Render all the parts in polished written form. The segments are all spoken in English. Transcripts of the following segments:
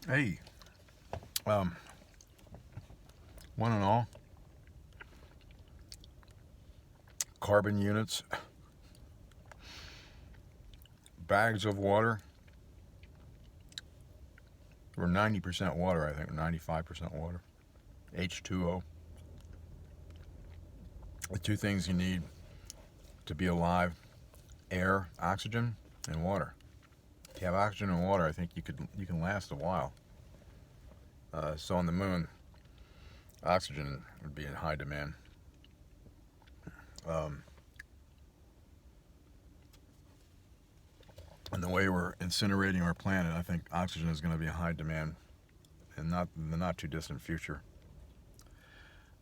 Hey, um, one and all, carbon units, bags of water. We're 90% water, I think, 95% water. H2O. The two things you need to be alive: air, oxygen, and water. If you have oxygen and water, I think you can last a while. So on the moon, oxygen would be in high demand. Um, and the way we're incinerating our planet, I think oxygen is going to be in high demand in the not too distant future.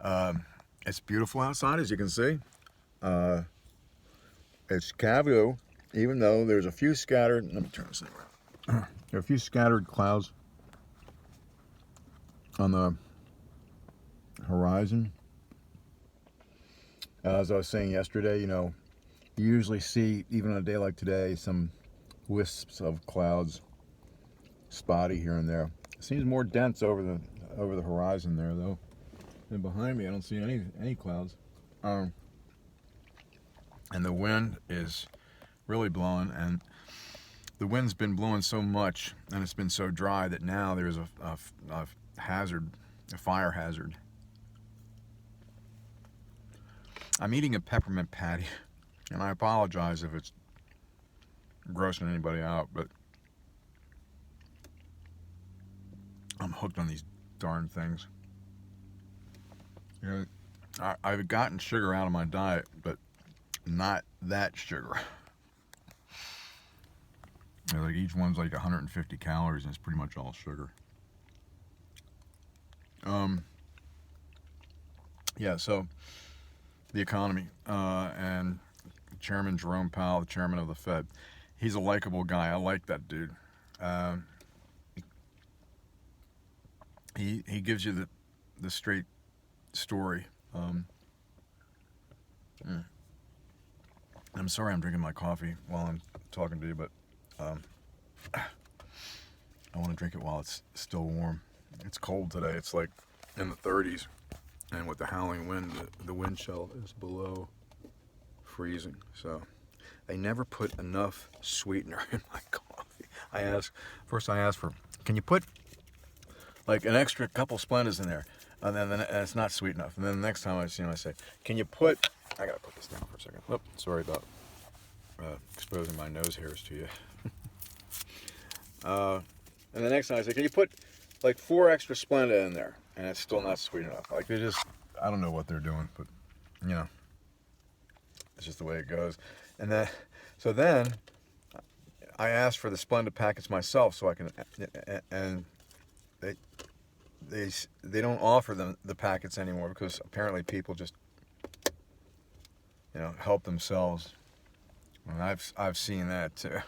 Um, it's beautiful outside, as you can see. Uh, it's Cavu, even though there's a few scattered. Let me turn this thing around. There are a few scattered clouds on the horizon. As I was saying yesterday, you usually see, even on a day like today, some wisps of clouds, spotty here and there. It seems more dense over the horizon there, though. And behind me, I don't see any clouds. And the wind is really blowing, and the wind's been blowing so much, and it's been so dry that now there's a hazard, a fire hazard. I'm eating a peppermint patty, and I apologize if it's grossing anybody out, but I'm hooked on these darn things. I've gotten sugar out of my diet, but not that sugar. Like each one's like 150 calories, and it's pretty much all sugar. Yeah, so the economy, and Chairman Jerome Powell, the chairman of the Fed, he's a likable guy. I like that dude. He gives you the straight story. I'm sorry I'm drinking my coffee while I'm talking to you, but I want to drink it while it's still warm. It's cold today. It's like in the 30s, and with the howling wind, the wind chill is below freezing. So they never put enough sweetener in my coffee. I asked for, can you put like an extra couple Splendas in there? And then it's not sweet enough. And then the next time I see him, I say, can you put, I gotta put this down for a second. Oh, sorry about exposing my nose hairs to you. And the next time I say, can you put like 4 extra Splenda in there? And it's still not sweet enough. Like they just, I don't know what they're doing, but it's just the way it goes. And then I asked for the Splenda packets myself so I can, and they don't offer them the packets anymore because apparently people just help themselves. And I've seen that too.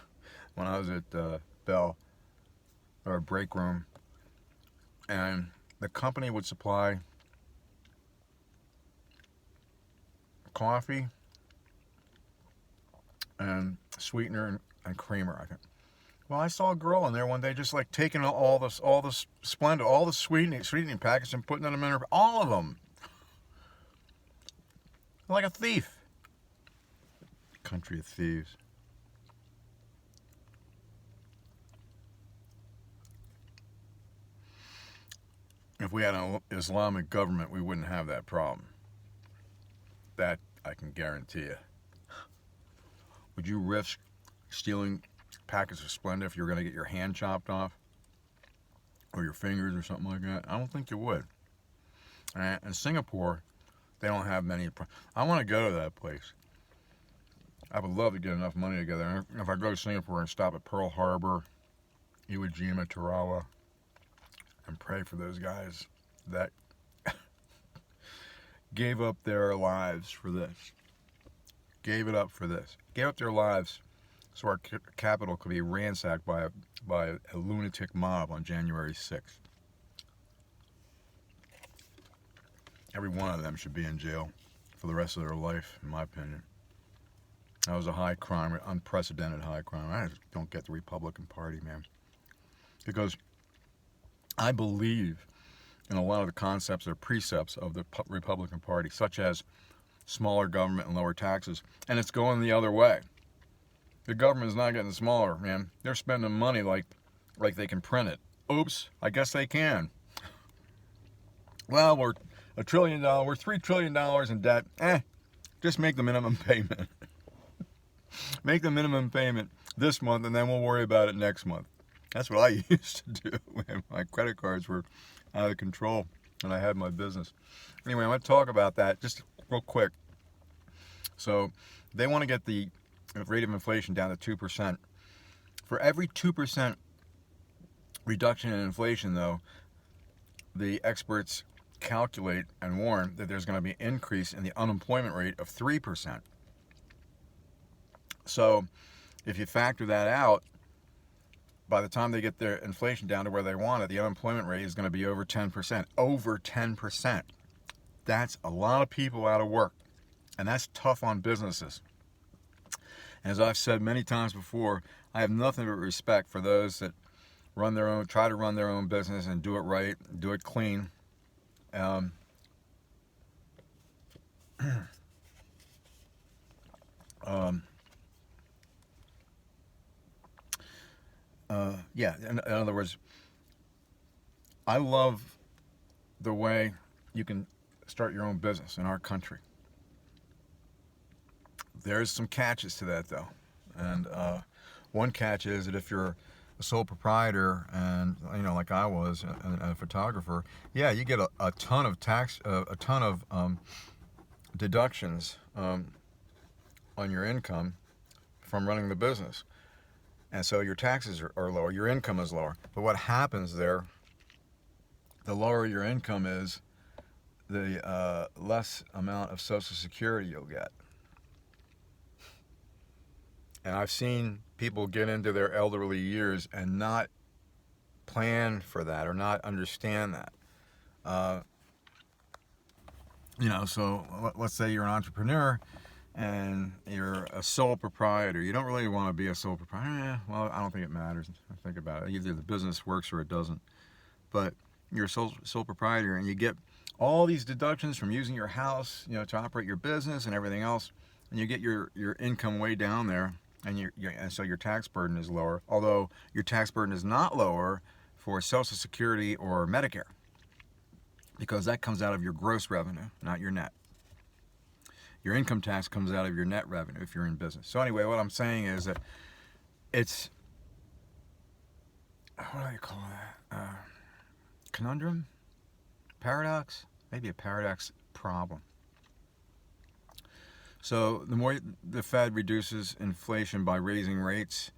When I was at Bell or Break Room, and the company would supply coffee and sweetener and creamer, I think. Well, I saw a girl in there one day just like taking all the Splenda, all the sweetening packets and putting them in her, all of them, like a thief. Country of thieves. If we had an Islamic government, we wouldn't have that problem. That I can guarantee you. Would you risk stealing packets of Splenda if you were going to get your hand chopped off? Or your fingers or something like that? I don't think you would. And in Singapore, they don't have many. I want to go to that place. I would love to get enough money together. If I go to Singapore and stop at Pearl Harbor, Iwo Jima, Tarawa, and pray for those guys that gave up their lives for this. Gave it up for this. Gave up their lives so our capital could be ransacked by a lunatic mob on January 6th. Every one of them should be in jail for the rest of their life, in my opinion. That was a high crime, unprecedented high crime. I just don't get the Republican Party, man. Because I believe in a lot of the concepts or precepts of the Republican Party, such as smaller government and lower taxes, and it's going the other way. The government is not getting smaller, man. They're spending money like they can print it. Oops, I guess they can. Well, we're $1 trillion, we're $3 trillion in debt. Just make the minimum payment. Make the minimum payment this month, and then we'll worry about it next month. That's what I used to do when my credit cards were out of control and I had my business. Anyway, I want to talk about that just real quick. So they want to get the rate of inflation down to 2%. For every 2% reduction in inflation, though, the experts calculate and warn that there's going to be an increase in the unemployment rate of 3%. So if you factor that out, by the time they get their inflation down to where they want it, the unemployment rate is going to be over 10%. Over 10%. That's a lot of people out of work. And that's tough on businesses. And as I've said many times before, I have nothing but respect for those that try to run their own business and do it right, do it clean. In other words, I love the way you can start your own business in our country. There's some catches to that, though. And one catch is that if you're a sole proprietor and, like I was, and a photographer, yeah, you get a ton of deductions on your income from running the business. And so your taxes are lower, your income is lower. But what happens there, the lower your income is, the less amount of Social Security you'll get. And I've seen people get into their elderly years and not plan for that or not understand that. So let's say you're an entrepreneur and you're a sole proprietor. You don't really want to be a sole proprietor. Well, I don't think it matters. I think about it. Either the business works or it doesn't. But you're a sole proprietor and you get all these deductions from using your house, to operate your business and everything else, and you get your income way down there, and so your tax burden is lower. Although your tax burden is not lower for Social Security or Medicare, because that comes out of your gross revenue, not your net. Your income tax comes out of your net revenue if you're in business. So anyway, what I'm saying is that it's, what do you call that? Conundrum? Paradox? Maybe a paradox problem. So the more the Fed reduces inflation by raising rates,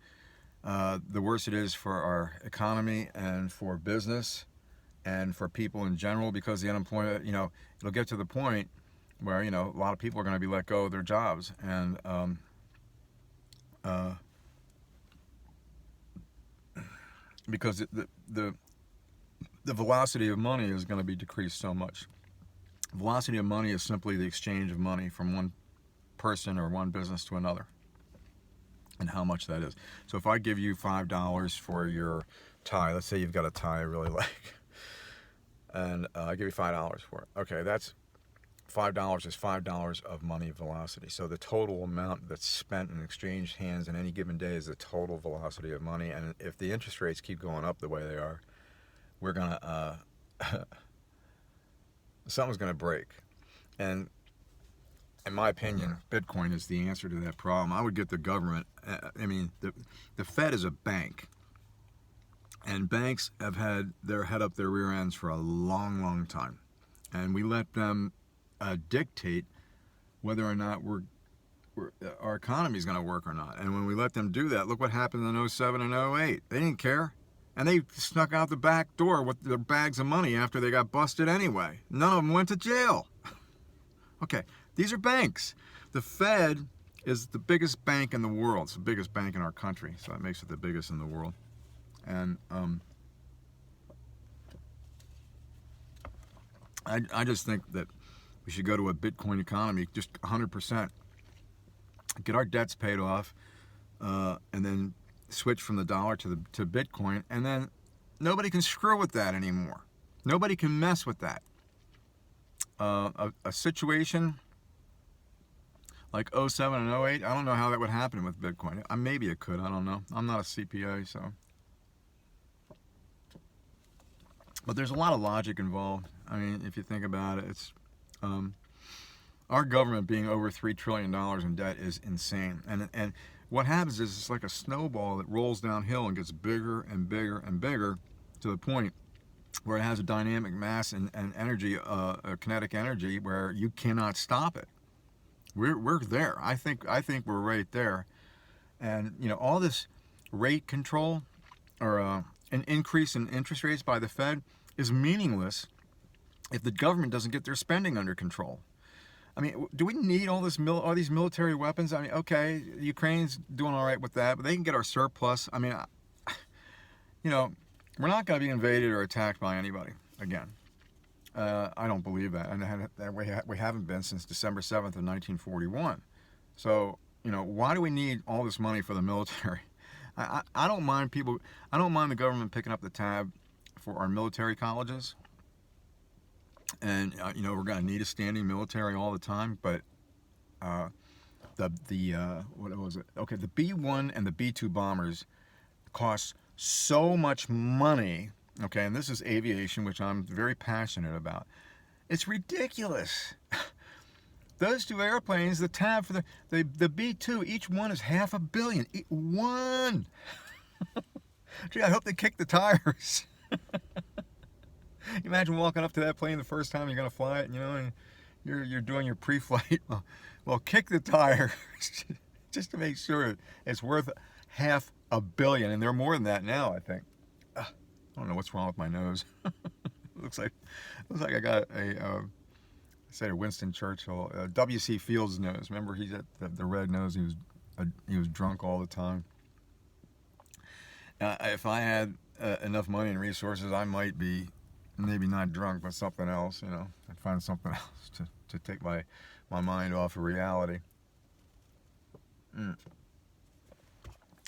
the worse it is for our economy and for business and for people in general, because the unemployment, it'll get to the point where, a lot of people are going to be let go of their jobs. And because the velocity of money is going to be decreased so much. Velocity of money is simply the exchange of money from one person or one business to another, and how much that is. So if I give you $5 for your tie, let's say you've got a tie I really like, and I give you $5 for it. Okay, that's $5 is $5 of money velocity. So the total amount that's spent and exchanged hands in any given day is the total velocity of money. And if the interest rates keep going up the way they are, we're gonna something's gonna break. And in my opinion, Bitcoin is the answer to that problem. I would get the government. The Fed is a bank, and banks have had their head up their rear ends for a long, long time, and we let them dictate whether or not our economy is going to work or not. And when we let them do that, look what happened in 07 and 08. They didn't care. And they snuck out the back door with their bags of money after they got busted anyway. None of them went to jail. Okay, these are banks. The Fed is the biggest bank in the world. It's the biggest bank in our country, so that makes it the biggest in the world. And I just think that we should go to a Bitcoin economy, just 100%. Get our debts paid off, and then switch from the dollar to Bitcoin, and then Nobody can screw with that anymore. Nobody can mess with that. A situation like '07 and '08, I don't know how that would happen with Bitcoin. Maybe it could, I don't know. I'm not a CPA, so. But there's a lot of logic involved. I mean, if you think about it, it's our government being over $3 trillion in debt is insane. And what happens is it's like a snowball that rolls downhill and gets bigger and bigger and bigger to the point where it has a dynamic mass and energy, a kinetic energy, where you cannot stop it. We're there. I think we're right there. And you know, all this rate control or an increase in interest rates by the Fed is meaningless if the government doesn't get their spending under control. I mean, do we need all these military weapons? I mean, okay, Ukraine's doing all right with that, but they can get our surplus. I mean, you know, we're not going to be invaded or attacked by anybody again. I don't believe that, and we haven't been since December 7th of 1941. So, you know, why do we need all this money for the military? I don't mind people. I don't mind the government picking up the tab for our military colleges. And you know, we're going to need a standing military all the time. But what was it? Okay, the B-1 and the B-2 bombers cost so much money. Okay, and this is aviation, which I'm very passionate about. It's ridiculous. Those two airplanes, the tab for the B-2, each one is $500 million. One. Gee, I hope they kick the tires. Imagine walking up to that plane the first time you're going to fly it, you know, and you're doing your pre-flight. Well, kick the tires just to make sure it's worth $500 million, and they're more than that now, I think. I don't know what's wrong with my nose. looks like I got a Winston Churchill, W.C. Fields' nose. Remember, he's at the red nose. He was drunk all the time. If I had enough money and resources, I might be maybe not drunk, but something else. You know, I'd find something else to take my mind off of reality.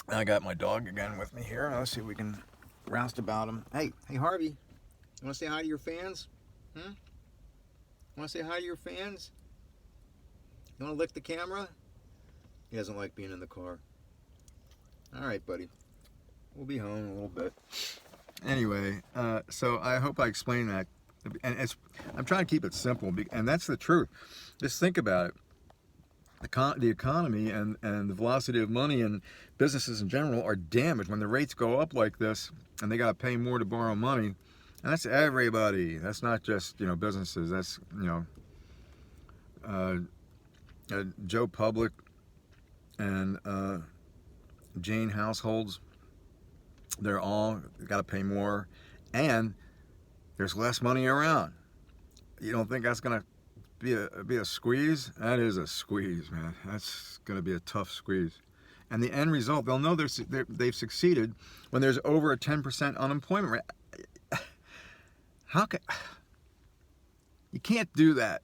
I got my dog again with me here. Let's see if we can roust about him. Hey, Harvey, you want to say hi to your fans? Want to say hi to your fans? You want to lick the camera? He doesn't like being in the car. All right, buddy. We'll be home in a little bit. Anyway, so I hope I explained that. And I'm trying to keep it simple, and that's the truth. Just think about it. The economy and the velocity of money and businesses in general are damaged when the rates go up like this, and they got to pay more to borrow money. And that's everybody. That's not just, you know, businesses. That's, you know, Joe Public and Jane households. They're all got to pay more, and there's less money around. You don't think that's gonna be a squeeze? That is a squeeze, man. That's gonna be a tough squeeze. And the end result, they'll know they've succeeded when there's over a 10% unemployment rate. How can you can't do that?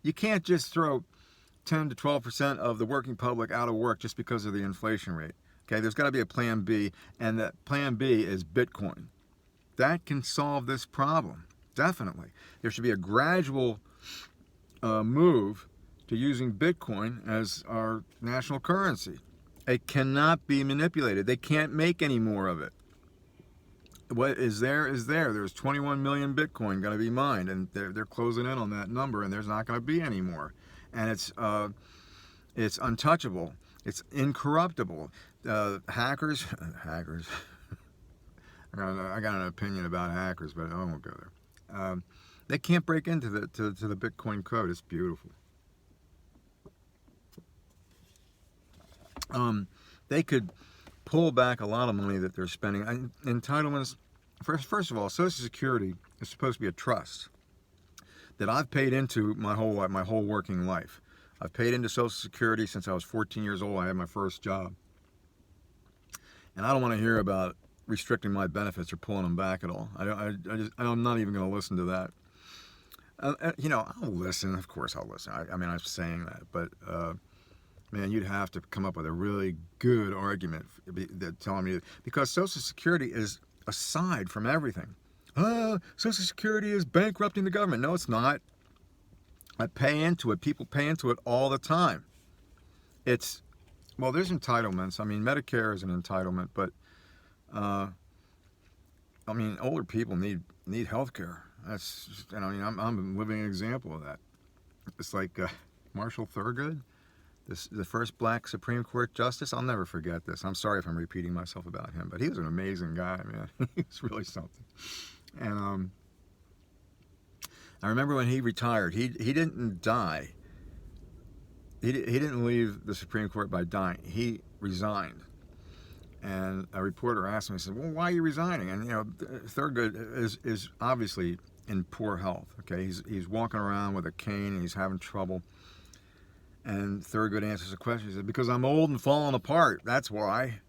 You can't just throw 10 to 12% of the working public out of work just because of the inflation rate. Okay, there's got to be a plan B, and that plan B is Bitcoin. That can solve this problem, definitely. There should be a gradual move to using Bitcoin as our national currency. It cannot be manipulated. They can't make any more of it. What is there is there. There's 21 million Bitcoin going to be mined, and they're closing in on that number, and there's not going to be any more. And it's untouchable. It's incorruptible. Hackers. I got an opinion about hackers, but I won't go there. They can't break into the Bitcoin code. It's beautiful. They could pull back a lot of money that they're spending. Entitlements. First of all, Social Security is supposed to be a trust that I've paid into my whole working life. I've paid into Social Security since I was 14 years old. I had my first job. And I don't want to hear about restricting my benefits or pulling them back at all. I'm not even going to listen to that. You know, I'll listen. Of course I'll listen. I mean, I'm saying that. But, man, you'd have to come up with a really good argument that telling me. Because Social Security is aside from everything. Social Security is bankrupting the government. No, it's not. I pay into it. People pay into it all the time. It's, well, there's entitlements. I mean, Medicare is an entitlement, but I mean, older people need health care. That's just, I mean, I'm a living example of that. It's like Marshall Thurgood, the first black Supreme Court justice. I'll never forget this. I'm sorry if I'm repeating myself about him, but he was an amazing guy, man. He was really something. And I remember when he retired, he didn't die. He didn't leave the Supreme Court by dying. He resigned. And a reporter asked him, he said, well, why are you resigning? And, you know, Thurgood is obviously in poor health, okay? He's walking around with a cane and he's having trouble. And Thurgood answers the question. He said, because I'm old and falling apart. That's why.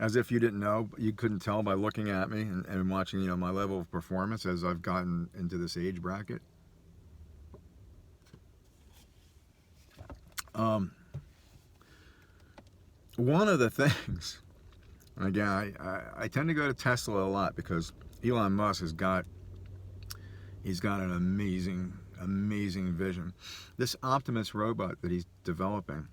As if you didn't know, you couldn't tell by looking at me and watching, you know, my level of performance as I've gotten into this age bracket. One of the things, and again, I tend to go to Tesla a lot because Elon Musk he's got an amazing vision. This Optimus robot that he's developing,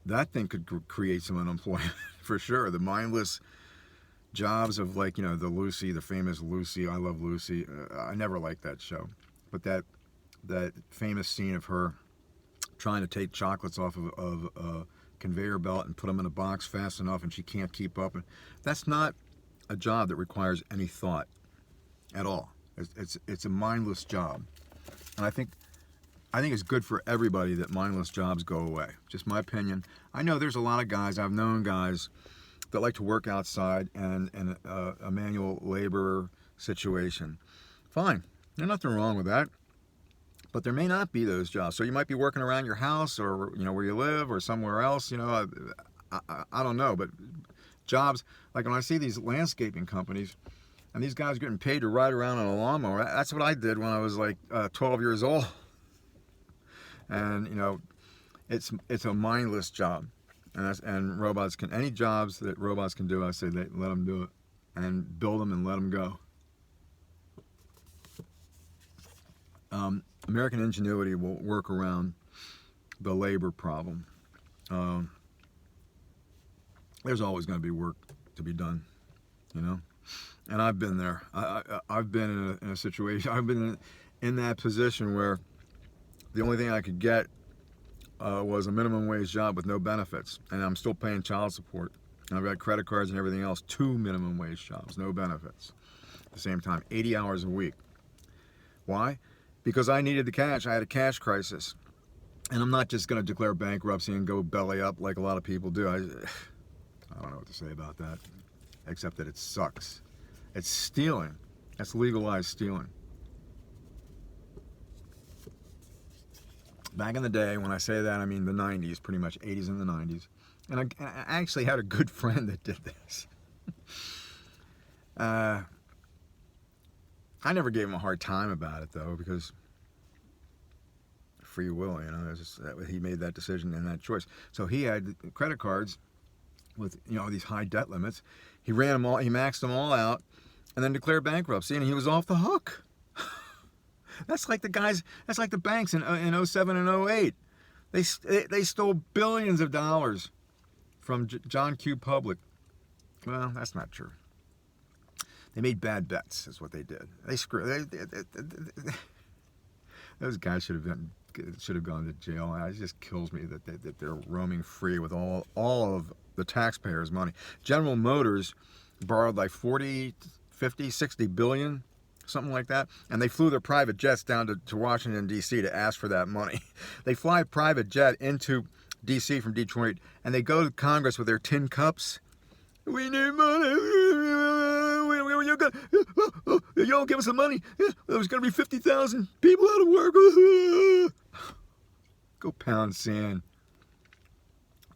that thing could create some unemployment for sure. The mindless jobs of, like, you know, the famous Lucy. I love Lucy. I never liked that show, but that famous scene of her trying to take chocolates off of a conveyor belt and put them in a box fast enough, and she can't keep up. And that's not a job that requires any thought at all. It's a mindless job, and I think it's good for everybody that mindless jobs go away. Just my opinion. I know there's a lot of guys, I've known guys that like to work outside and a manual labor situation. Fine, there's nothing wrong with that. But there may not be those jobs. So you might be working around your house, or, you know, where you live, or somewhere else. You know, I don't know. But jobs, like when I see these landscaping companies, and these guys are getting paid to ride around on a lawnmower. That's what I did when I was like 12 years old. And, you know, it's a mindless job. And robots can, any jobs that robots can do, I say let them do it, and build them and let them go. American ingenuity will work around the labor problem. There's always going to be work to be done, you know. And I've been there. I've been in a situation. I've been in that position where the only thing I could get was a minimum wage job with no benefits, and I'm still paying child support. And I've got credit cards and everything else. 2 minimum wage jobs, no benefits. At the same time, 80 hours a week. Why? Because I needed the cash. I had a cash crisis. And I'm not just going to declare bankruptcy and go belly up like a lot of people do. I don't know what to say about that, except that it sucks. It's stealing. That's legalized stealing. Back in the day, when I say that, I mean the 90s, pretty much 80s and the 90s. And I actually had a good friend that did this. I never gave him a hard time about it, though, because free will, you know, he made that decision and that choice. So he had credit cards with, you know, these high debt limits. He ran them all, he maxed them all out, and then declared bankruptcy, and he was off the hook. That's like the guys, that's like the banks in 07 and 08. They stole billions of dollars from John Q. Public. Well, that's not true. They made bad bets, is what they did. They screwed. Those guys should have gone to jail. It just kills me that they're roaming free with all of the taxpayers' money. General Motors borrowed like 40, 50, 60 billion, something like that, and they flew their private jets down to Washington, D.C. to ask for that money. They fly a private jet into D.C. from Detroit, and they go to Congress with their tin cups. We need money. You don't give us the money. There's going to be 50,000 people out of work. Go pound sand.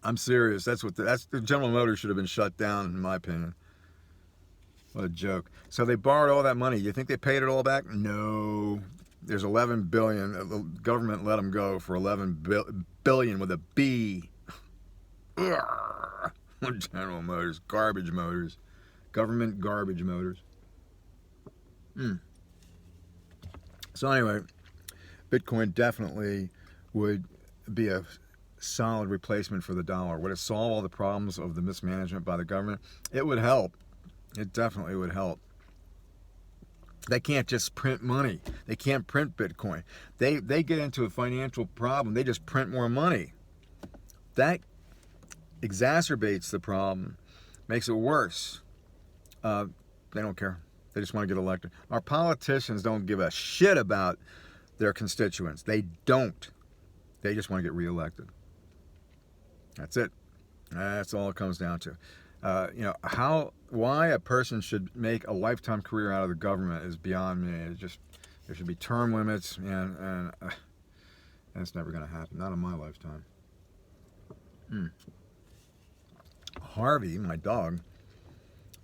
I'm serious. That's the General Motors should have been shut down, in my opinion. What a joke. So they borrowed all that money. You think they paid it all back? No. There's 11 billion. The government let them go for 11 billion with a B. General Motors, garbage motors. Government garbage motors. So anyway, Bitcoin definitely would be a solid replacement for the dollar. Would it solve all the problems of the mismanagement by the government? It would help. It definitely would help. They can't just print money. They can't print Bitcoin. They get into a financial problem. They just print more money. That exacerbates the problem, makes it worse. They don't care. They just want to get elected. Our politicians don't give a shit about their constituents. They don't. They just want to get reelected. That's it. That's all it comes down to. Why a person should make a lifetime career out of the government is beyond me. There should be term limits, and it's never going to happen. Not in my lifetime. Harvey, my dog,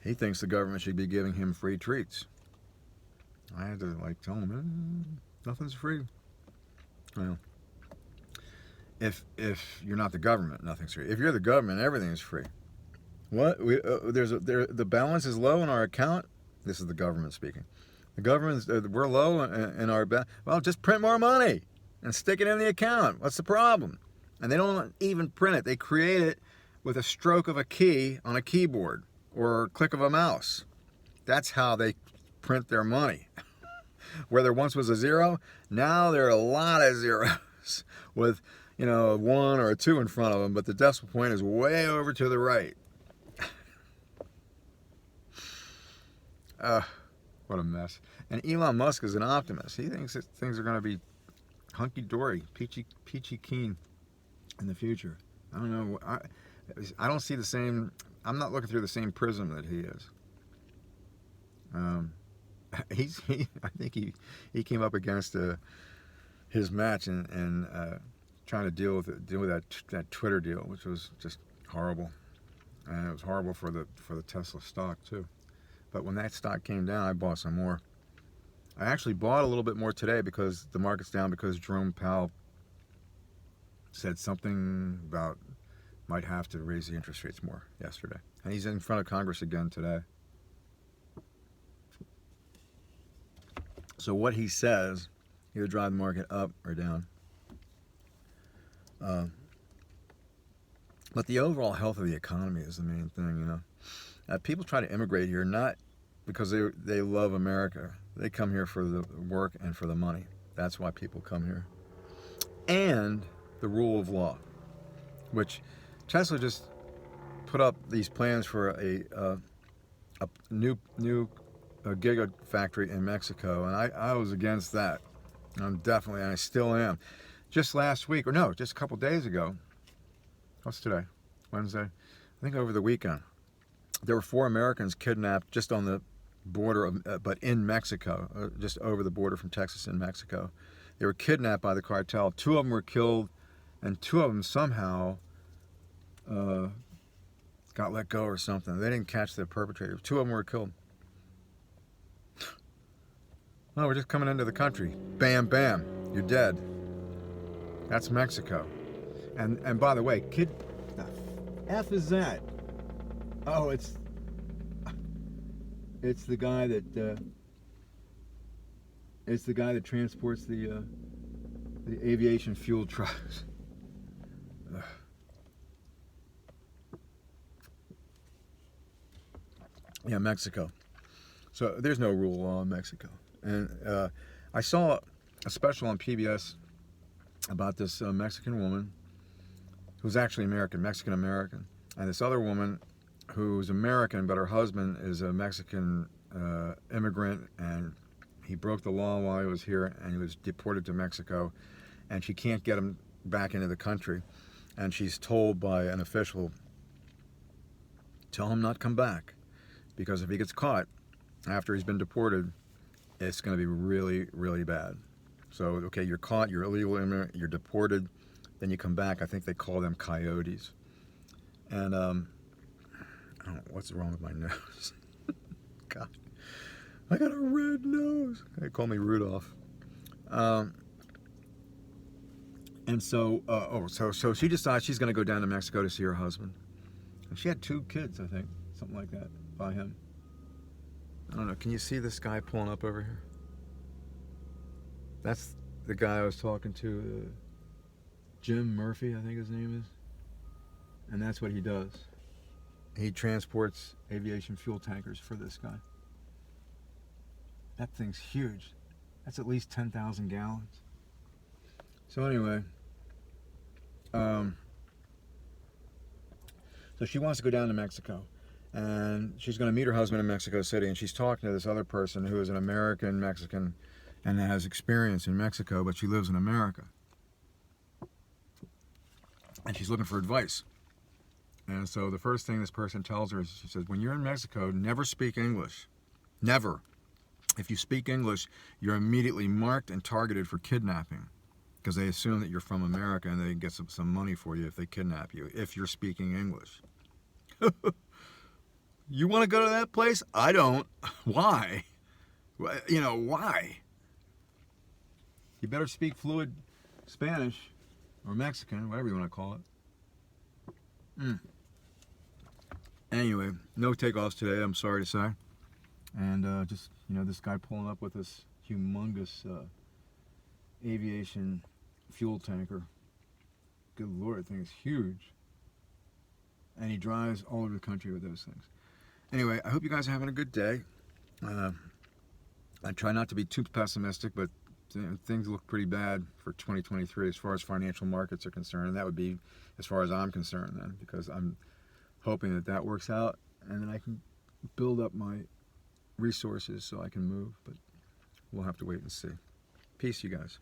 he thinks the government should be giving him free treats. I had to tell him, nothing's free. Well, if you're not the government, nothing's free. If you're the government, everything is free. What? The balance is low in our account. This is the government speaking. The government, we're low in our well, just print more money and stick it in the account. What's the problem? And they don't even print it. They create it with a stroke of a key on a keyboard or a click of a mouse. That's how they print their money. Where there once was a zero, now there are a lot of zeros with, a 1 or a 2 in front of them, but the decimal point is way over to the right. What a mess. And Elon Musk is an optimist. He thinks that things are going to be hunky-dory, peachy keen in the future. I don't know. I don't see the same. I'm not looking through the same prism that he is. I think he came up against his match and trying to deal with that Twitter deal, which was just horrible, and it was horrible for the Tesla stock too. But when that stock came down, I bought some more. I actually bought a little bit more today because the market's down because Jerome Powell said something about might have to raise the interest rates more yesterday. And he's in front of Congress again today. So what he says, he'll drive the market up or down. But the overall health of the economy is the main thing, People try to immigrate here not because they love America. They come here for the work and for the money. That's why people come here. And the rule of law, which Tesla just put up these plans for a new gigafactory in Mexico, and I was against that. And I still am. Just last week, just a couple days ago. What's today? Wednesday? I think over the weekend. There were 4 Americans kidnapped just on the border, but in Mexico, just over the border from Texas and Mexico. They were kidnapped by the cartel. 2 of them were killed, and 2 of them somehow got let go or something. They didn't catch the perpetrator. 2 of them were killed. Oh, we're just coming into the country. Bam, bam, you're dead. That's Mexico. And by the way, the F is that? Oh, it's the guy that transports the aviation fuel trucks. Yeah, Mexico. So there's no rule of law in Mexico. And I saw a special on PBS about this Mexican woman who's actually Mexican American, and this other woman who's American, but her husband is a Mexican immigrant, and he broke the law while he was here, and he was deported to Mexico, and she can't get him back into the country, and she's told by an official, tell him not to come back, because if he gets caught after he's been deported, it's going to be really, really bad. So, okay, you're caught, you're illegal immigrant, you're deported, then you come back. I think they call them coyotes. And I don't know what's wrong with my nose. God, I got a red nose. They call me Rudolph. And so, so she decides she's going to go down to Mexico to see her husband. And she had 2 kids, I think, something like that, by him. I don't know. Can you see this guy pulling up over here? That's the guy I was talking to, Jim Murphy, I think his name is. And that's what he does. He transports aviation fuel tankers for this guy. That thing's huge. That's at least 10,000 gallons. So anyway, so she wants to go down to Mexico. And she's going to meet her husband in Mexico City. And she's talking to this other person who is an American Mexican and has experience in Mexico, but she lives in America. And she's looking for advice. And so the first thing this person tells her is, she says, when you're in Mexico, never speak English. Never. If you speak English, you're immediately marked and targeted for kidnapping, because they assume that you're from America and they get some money for you if they kidnap you, if you're speaking English. You want to go to that place? I don't. Why? You know, why? You better speak fluid Spanish or Mexican, whatever you want to call it. Anyway, no takeoffs today, I'm sorry to say. And just, you know, this guy pulling up with this humongous aviation fuel tanker. Good Lord, the thing is huge. And he drives all over the country with those things. Anyway, I hope you guys are having a good day. I try not to be too pessimistic, but things look pretty bad for 2023 as far as financial markets are concerned. And that would be as far as I'm concerned then, because I'm hoping that that works out and then I can build up my resources so I can move. But we'll have to wait and see. Peace, you guys.